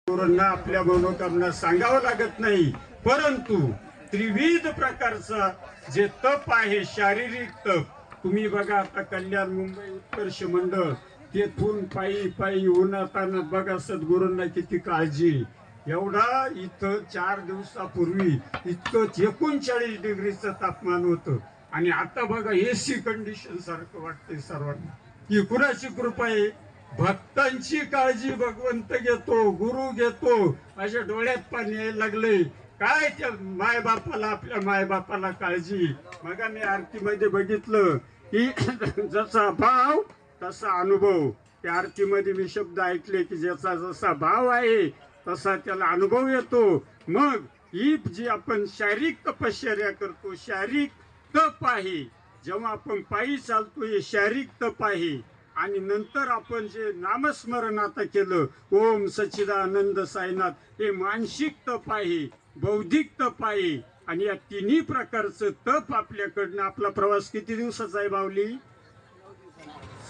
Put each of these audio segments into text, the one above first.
गुरूंना आपल्या मनोकामना सांगावं लागत नाही, परंतु त्रिविध प्रकारचा जे तप आहे, शारीरिक तप. तुम्ही बघा आता कल्याण मुंबई उत्कर्ष मंडळ तेथून पायी पायी उन्हातानात बघा सद्गुरूंना किती काळजी. एवढा इथं 4 दिवसापूर्वी इतकं 39 डिग्रीचं तापमान होतं आणि आता बघा एसी कंडिशन सारखं वाटतंय सर्वांना. ही कुणाची कृपा आहे? भक्तांची काळजी भगवंत घेतो, गुरु घेतो. माझ्या डोळ्यात पाणी यायला लागले. काय त्या मायबापाला, आपल्या मायबापाला काळजी. मग मी आरतीमध्ये बघितलं की जसा भाव तसा अनुभव. त्या आरतीमध्ये मी शब्द ऐकले की ज्याचा जसा भाव आहे तसा त्याला अनुभव येतो. मग ही जी आपण शारीरिक तपश्चर्या करतो, शारीरिक तप आहे. जेव्हा आपण पायी चालतो हे शारीरिक तप आहे. आणि नंतर आपण जे नामस्मरण आता केलं, ओम सच्चिदानंद साईनाथ, हे मानसिक तप आहे, बौद्धिक तप आहे. आणि या तिन्ही प्रकारचं तप आपल्याकडनं. आपला प्रवास किती दिवसाचा आहे बावली?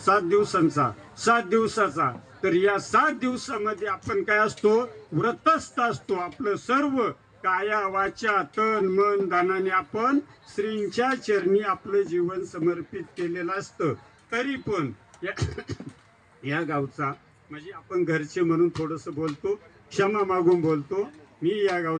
7 दिवसांचा. 7 दिवसाचा. तर या 7 दिवसामध्ये आपण काय असतो? व्रतस्थ असतो. आपलं सर्व काया वाचा तन मन धनाने आपण श्रींच्या चरणी आपलं जीवन समर्पित केलेलं असतं. तरी पण या गावचा म्हणजे आपण घरचे म्हणून थोडंसं बोलतो, क्षमा मागून बोलतो. मी या गाव